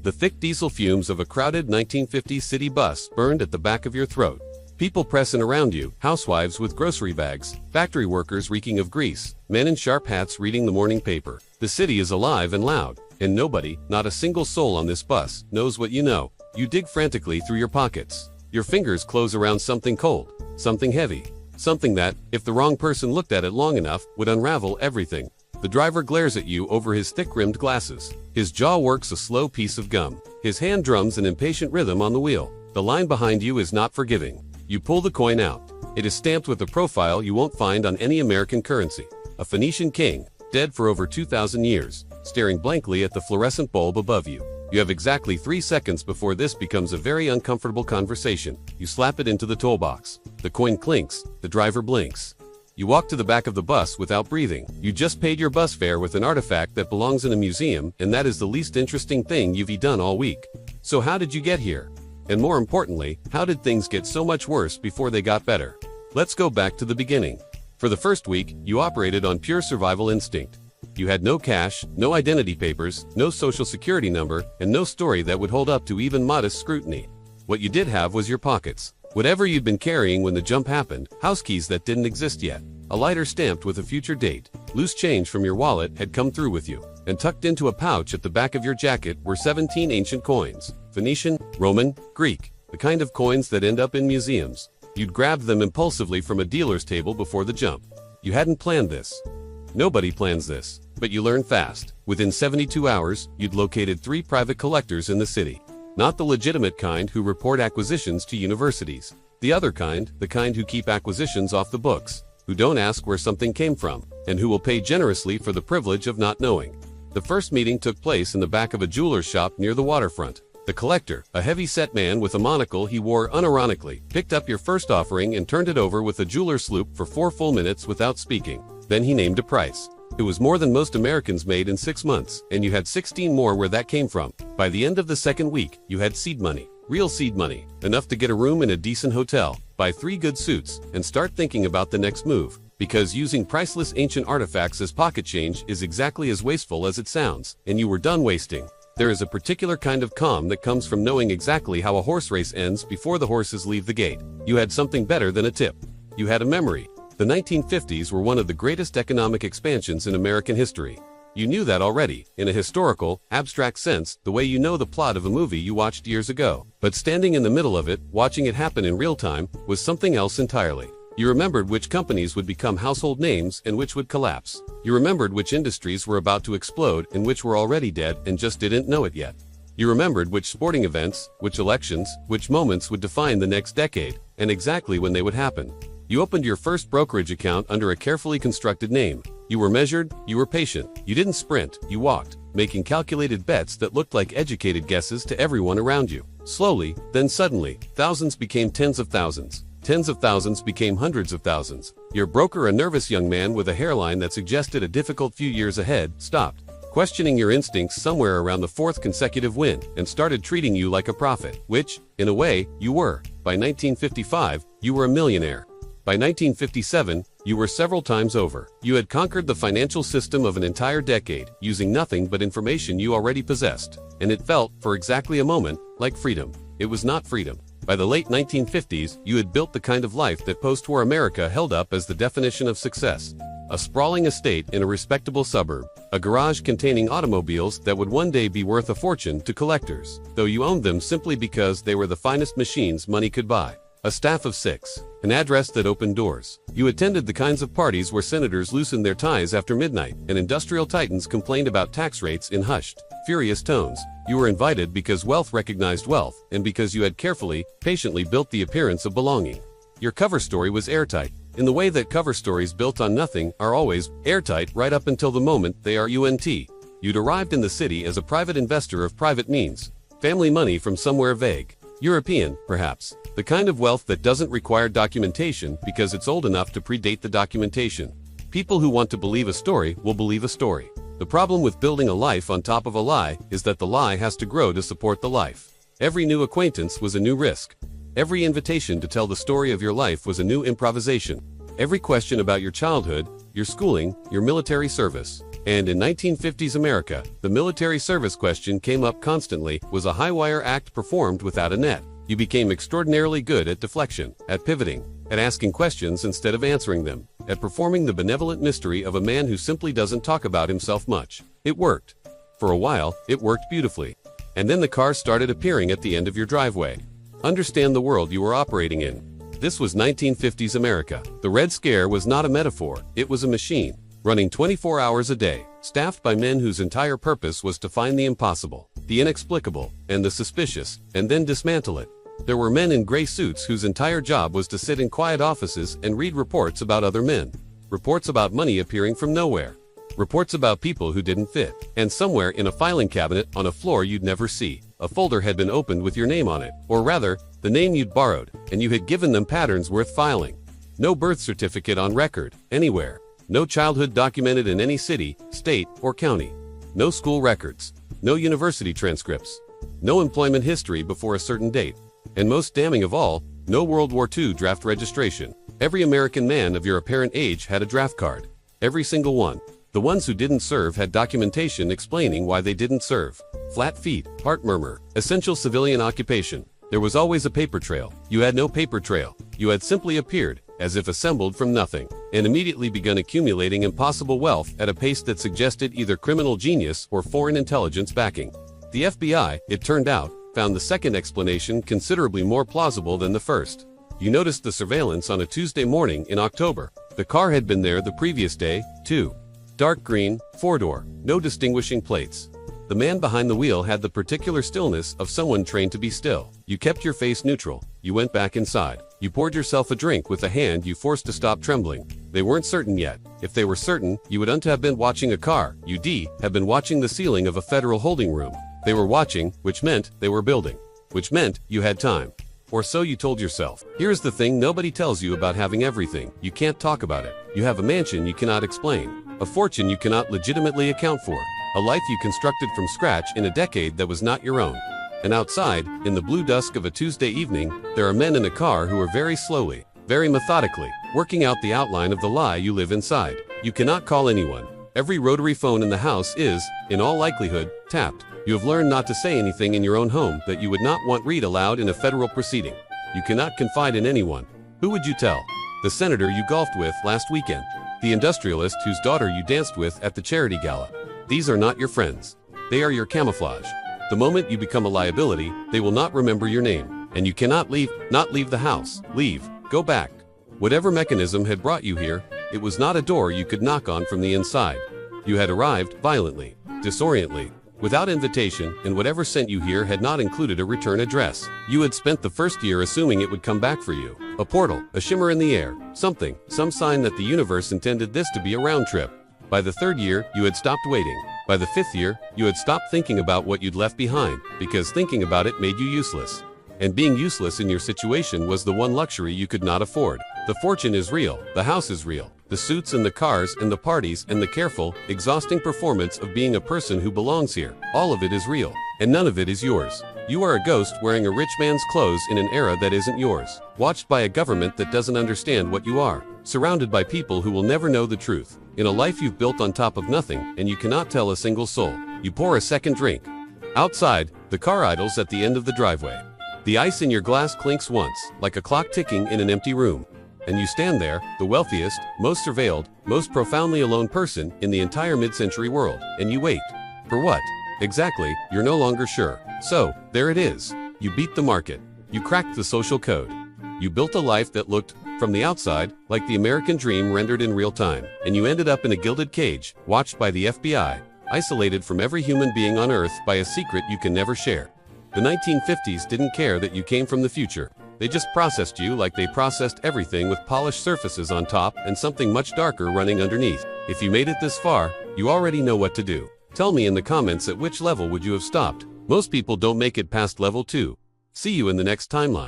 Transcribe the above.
The thick diesel fumes of a crowded 1950s city bus burned at the back of your throat. People pressing around you, housewives with grocery bags, factory workers reeking of grease, men in sharp hats reading the morning paper. The city is alive and loud, and nobody, not a single soul on this bus, knows what you know. You dig frantically through your pockets. Your fingers close around something cold, something heavy, something that, if the wrong person looked at it long enough, would unravel everything. The driver glares at you over his thick-rimmed glasses. His jaw works a slow piece of gum. His hand drums an impatient rhythm on the wheel. The line behind you is not forgiving. You pull the coin out. It is stamped with a profile you won't find on any American currency. A Phoenician king, dead for over 2,000 years, staring blankly at the fluorescent bulb above you. You have exactly 3 seconds before this becomes a very uncomfortable conversation. You slap it into the toll box. The coin clinks. The driver blinks. You walk to the back of the bus without breathing. You just paid your bus fare with an artifact that belongs in a museum, and that is the least interesting thing you've done all week. So how did you get here? And more importantly, how did things get so much worse before they got better? Let's go back to the beginning. For the first week, you operated on pure survival instinct. You had no cash, no identity papers, no social security number, and no story that would hold up to even modest scrutiny. What you did have was your pockets. Whatever you'd been carrying when the jump happened, house keys that didn't exist yet, a lighter stamped with a future date, loose change from your wallet had come through with you, and tucked into a pouch at the back of your jacket were 17 ancient coins. Phoenician, Roman, Greek, the kind of coins that end up in museums. You'd grabbed them impulsively from a dealer's table before the jump. You hadn't planned this. Nobody plans this, but you learn fast. Within 72 hours, you'd located 3 private collectors in the city. Not the legitimate kind who report acquisitions to universities. The other kind, the kind who keep acquisitions off the books, who don't ask where something came from, and who will pay generously for the privilege of not knowing. The first meeting took place in the back of a jeweler's shop near the waterfront. The collector, a heavy-set man with a monocle he wore unironically, picked up your first offering and turned it over with a jeweler's sloop for 4 full minutes without speaking. Then he named a price. It was more than most Americans made in 6 months, and you had 16 more where that came from. By the end of the second week, you had seed money. Real seed money. Enough to get a room in a decent hotel, buy 3 good suits, and start thinking about the next move. Because using priceless ancient artifacts as pocket change is exactly as wasteful as it sounds, and you were done wasting. There is a particular kind of calm that comes from knowing exactly how a horse race ends before the horses leave the gate. You had something better than a tip. You had a memory. The 1950s were one of the greatest economic expansions in American history. You knew that already, in a historical, abstract sense, the way you know the plot of a movie you watched years ago. But standing in the middle of it, watching it happen in real time, was something else entirely. You remembered which companies would become household names and which would collapse. You remembered which industries were about to explode and which were already dead and just didn't know it yet. You remembered which sporting events, which elections, which moments would define the next decade, and exactly when they would happen. You opened your first brokerage account under a carefully constructed name. You were measured, you were patient, you didn't sprint, you walked, making calculated bets that looked like educated guesses to everyone around you. Slowly, then suddenly, thousands became tens of thousands. Tens of thousands became hundreds of thousands. Your broker, a nervous young man with a hairline that suggested a difficult few years ahead, stopped, questioning your instincts somewhere around the 4th consecutive win, and started treating you like a prophet, which, in a way, you were. By 1955, you were a millionaire. By 1957, you were several times over. You had conquered the financial system of an entire decade, using nothing but information you already possessed. And it felt, for exactly a moment, like freedom. It was not freedom. By the late 1950s, you had built the kind of life that post-war America held up as the definition of success. A sprawling estate in a respectable suburb. A garage containing automobiles that would one day be worth a fortune to collectors, though you owned them simply because they were the finest machines money could buy. A staff of 6. An address that opened doors. You attended the kinds of parties where senators loosened their ties after midnight, and industrial titans complained about tax rates in hushed, furious tones. You were invited because wealth recognized wealth, and because you had carefully, patiently built the appearance of belonging. Your cover story was airtight, in the way that cover stories built on nothing are always airtight right up until the moment they are UNT. You'd arrived in the city as a private investor of private means. Family money from somewhere vague. European, perhaps. The kind of wealth that doesn't require documentation because it's old enough to predate the documentation. People who want to believe a story will believe a story. The problem with building a life on top of a lie is that the lie has to grow to support the life. Every new acquaintance was a new risk. Every invitation to tell the story of your life was a new improvisation. Every question about your childhood, your schooling, your military service. And in 1950s America, the military service question came up constantly, was a high-wire act performed without a net. You became extraordinarily good at deflection, at pivoting, at asking questions instead of answering them, at performing the benevolent mystery of a man who simply doesn't talk about himself much. It worked. For a while, it worked beautifully. And then the cars started appearing at the end of your driveway. Understand the world you were operating in. This was 1950s America. The Red Scare was not a metaphor, it was a machine, running 24 hours a day, staffed by men whose entire purpose was to find the impossible, the inexplicable, and the suspicious, and then dismantle it. There were men in gray suits whose entire job was to sit in quiet offices and read reports about other men. Reports about money appearing from nowhere. Reports about people who didn't fit. And somewhere in a filing cabinet on a floor you'd never see, a folder had been opened with your name on it, or rather, the name you'd borrowed, and you had given them patterns worth filing. No birth certificate on record, anywhere. No childhood documented in any city, state, or county. No school records. No university transcripts. No employment history before a certain date. And most damning of all, no World War II draft registration. Every American man of your apparent age had a draft card. Every single one. The ones who didn't serve had documentation explaining why they didn't serve. Flat feet, heart murmur, essential civilian occupation. There was always a paper trail. You had no paper trail. You had simply appeared, as if assembled from nothing, and immediately begun accumulating impossible wealth at a pace that suggested either criminal genius or foreign intelligence backing. The FBI, it turned out, found the second explanation considerably more plausible than the first. You noticed the surveillance on a Tuesday morning in October. The car had been there the previous day, too. Dark green, four-door, no distinguishing plates. The man behind the wheel had the particular stillness of someone trained to be still. You kept your face neutral. You went back inside. You poured yourself a drink with a hand you forced to stop trembling. They weren't certain yet. If they were certain, you wouldn't have been watching a car. You'd have been watching the ceiling of a federal holding room. They were watching, which meant they were building. Which meant you had time. Or so you told yourself. Here's the thing nobody tells you about having everything. You can't talk about it. You have a mansion you cannot explain. A fortune you cannot legitimately account for. A life you constructed from scratch in a decade that was not your own. And outside, in the blue dusk of a Tuesday evening, there are men in a car who are very slowly, very methodically, working out the outline of the lie you live inside. You cannot call anyone. Every rotary phone in the house is, in all likelihood, tapped. You have learned not to say anything in your own home that you would not want read aloud in a federal proceeding. You cannot confide in anyone. Who would you tell? The senator you golfed with last weekend. The industrialist whose daughter you danced with at the charity gala. These are not your friends. They are your camouflage. The moment you become a liability, they will not remember your name. And you cannot leave, not leave the house. Leave. Go back. Whatever mechanism had brought you here, it was not a door you could knock on from the inside. You had arrived violently, disoriently, without invitation, and whatever sent you here had not included a return address. You had spent the first year assuming it would come back for you. A portal, a shimmer in the air, something, some sign that the universe intended this to be a round trip. By the third year, you had stopped waiting. By the fifth year, you had stopped thinking about what you'd left behind, because thinking about it made you useless. And being useless in your situation was the one luxury you could not afford. The fortune is real, the house is real, the suits and the cars and the parties and the careful, exhausting performance of being a person who belongs here. All of it is real, and none of it is yours. You are a ghost wearing a rich man's clothes in an era that isn't yours, watched by a government that doesn't understand what you are, surrounded by people who will never know the truth, in a life you've built on top of nothing, and you cannot tell a single soul. You pour a second drink. Outside, the car idles at the end of the driveway. The ice in your glass clinks once, like a clock ticking in an empty room. And you stand there, the wealthiest, most surveilled, most profoundly alone person in the entire mid-century world, and you wait. For what? Exactly, you're no longer sure. So, there it is. You beat the market. You cracked the social code. You built a life that looked, from the outside, like the American dream rendered in real time, and you ended up in a gilded cage, watched by the FBI, isolated from every human being on Earth by a secret you can never share. The 1950s didn't care that you came from the future. They just processed you like they processed everything with polished surfaces on top and something much darker running underneath. If you made it this far, you already know what to do. Tell me in the comments at which level would you have stopped. Most people don't make it past level 2. See you in the next timeline.